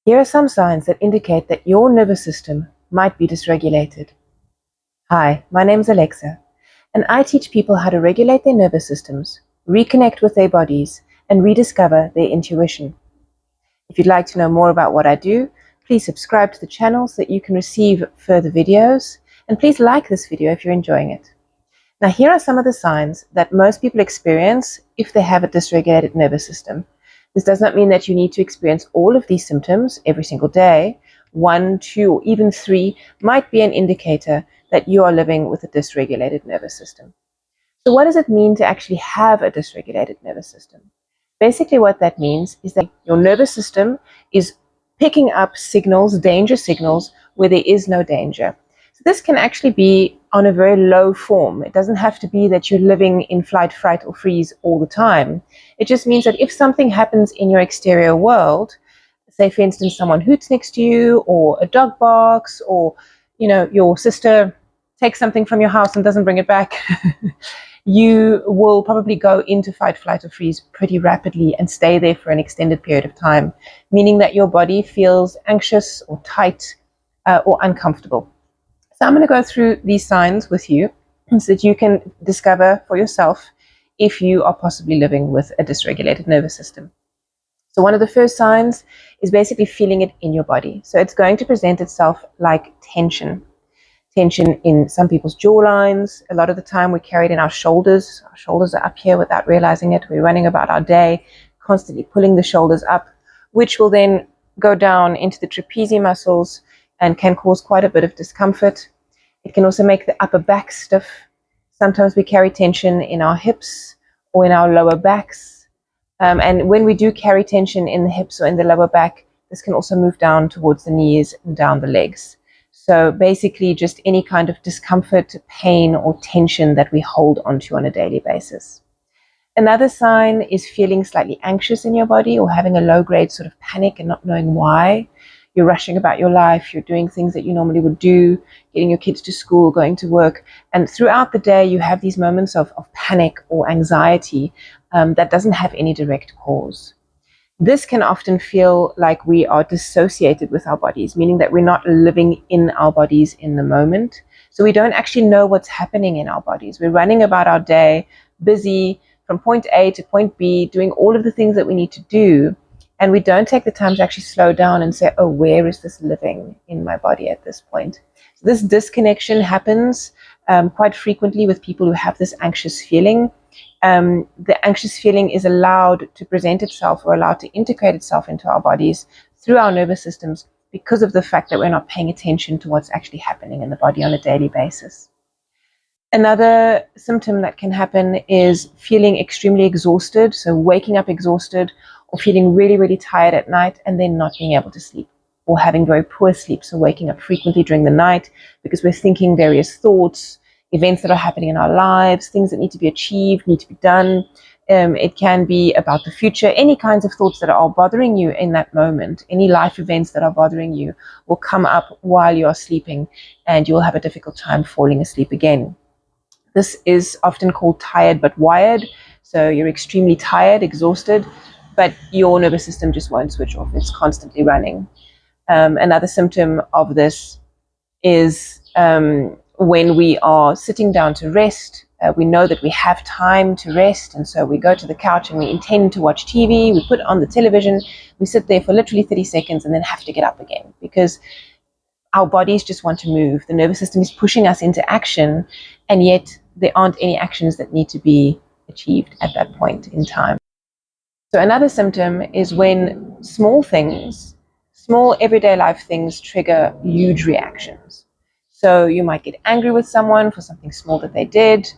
Here are some signs that indicate that your nervous system might be dysregulated. Hi, my name is Alexa, and I teach people how to regulate their nervous systems, reconnect with their bodies, and rediscover their intuition. If you'd like to know more about what I do, please subscribe to the channel so that you can receive further videos, and please like this video if you're enjoying it. Now, here are some of the signs that most people experience if they have a dysregulated nervous system. This does not mean that you need to experience all of these symptoms every single day. 1, 2, or even 3 might be an indicator that you are living with a dysregulated nervous system. So what does it mean to actually have a dysregulated nervous system? Basically what that means is that your nervous system is picking up signals, danger signals, where there is no danger. So this can actually be on a very low form. It doesn't have to be that you're living in flight, fright, or freeze all the time. It just means that if something happens in your exterior world, say for instance someone hoots next to you, or a dog barks, or your sister takes something from your house and doesn't bring it back, you will probably go into fight, flight, or freeze pretty rapidly and stay there for an extended period of time, meaning that your body feels anxious or tight or uncomfortable. So I'm going to go through these signs with you so that you can discover for yourself if you are possibly living with a dysregulated nervous system. So one of the first signs is basically feeling it in your body. So it's going to present itself like tension. Tension in some people's jawlines. A lot of the time we carry it in our shoulders. Our shoulders are up here without realizing it. We're running about our day, constantly pulling the shoulders up, which will then go down into the trapezius muscles and can cause quite a bit of discomfort. It can also make the upper back stiff. Sometimes we carry tension in our hips or in our lower backs. And when we do carry tension in the hips or in the lower back, this can also move down towards the knees and down the legs. So basically just any kind of discomfort, pain, or tension that we hold onto on a daily basis. Another sign is feeling slightly anxious in your body or having a low-grade sort of panic and not knowing why. You're rushing about your life, you're doing things that you normally would do, getting your kids to school, going to work, and throughout the day you have these moments of panic or anxiety that doesn't have any direct cause. This can often feel like we are dissociated with our bodies, meaning that we're not living in our bodies in the moment. So we don't actually know what's happening in our bodies. We're running about our day, busy from point A to point B, doing all of the things that we need to do. And we don't take the time to actually slow down and say, oh, where is this living in my body at this point? So this disconnection happens quite frequently with people who have this anxious feeling. The anxious feeling is allowed to present itself or allowed to integrate itself into our bodies through our nervous systems because of the fact that we're not paying attention to what's actually happening in the body on a daily basis. Another symptom that can happen is feeling extremely exhausted, so waking up exhausted or feeling really, really tired at night and then not being able to sleep, or having very poor sleep, so waking up frequently during the night because we're thinking various thoughts, events that are happening in our lives, things that need to be achieved, need to be done. It can be about the future. Any kinds of thoughts that are bothering you in that moment, any life events that are bothering you will come up while you're sleeping, and you'll have a difficult time falling asleep again. This is often called tired but wired. So you're extremely tired, exhausted, but your nervous system just won't switch off. It's constantly running. Another symptom of this is when we are sitting down to rest. We know that we have time to rest, and so we go to the couch and we intend to watch TV. We put on the television, we sit there for literally 30 seconds and then have to get up again because our bodies just want to move. The nervous system is pushing us into action, and yet there aren't any actions that need to be achieved at that point in time. So another symptom is when small things, small everyday life things trigger huge reactions. So you might get angry with someone for something small that they did.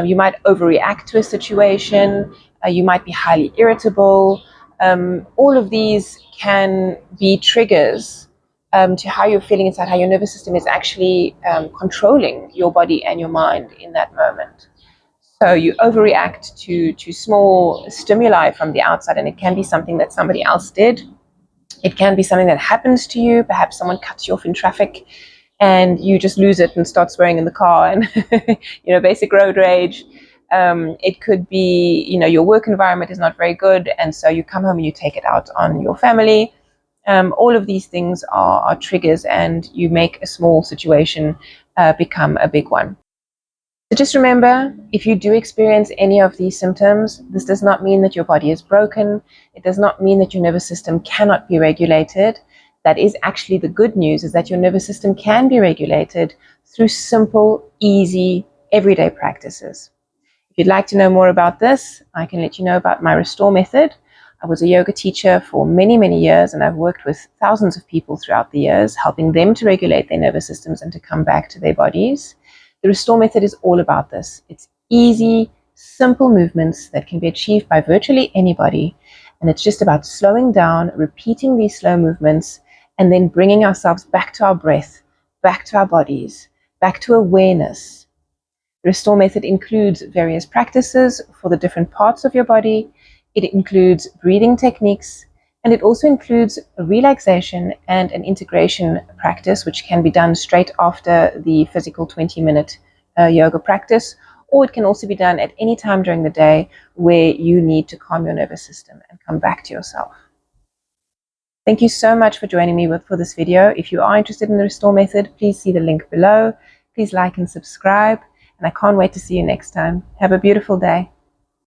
You might overreact to a situation. You might be highly irritable. All of these can be triggers to how you're feeling inside, how your nervous system is actually controlling your body and your mind in that moment. So you overreact to small stimuli from the outside, and it can be something that somebody else did. It can be something that happens to you. Perhaps someone cuts you off in traffic and you just lose it and start swearing in the car and, basic road rage. It could be, your work environment is not very good, and so you come home and you take it out on your family. All of these things are triggers, and you make a small situation become a big one. So just remember, if you do experience any of these symptoms, this does not mean that your body is broken. It does not mean that your nervous system cannot be regulated. That is actually the good news, is that your nervous system can be regulated through simple, easy, everyday practices. If you'd like to know more about this, I can let you know about my Restore method. I was a yoga teacher for many, many years, and I've worked with thousands of people throughout the years, helping them to regulate their nervous systems and to come back to their bodies. The Restore method is all about this. It's easy, simple movements that can be achieved by virtually anybody, and it's just about slowing down, repeating these slow movements, and then bringing ourselves back to our breath, back to our bodies, back to awareness. The Restore method includes various practices for the different parts of your body. It includes breathing techniques, and it also includes a relaxation and an integration practice, which can be done straight after the physical 20-minute yoga practice, or it can also be done at any time during the day where you need to calm your nervous system and come back to yourself. Thank you so much for joining me for this video. If you are interested in the Restore method, please see the link below. Please like and subscribe. And I can't wait to see you next time. Have a beautiful day.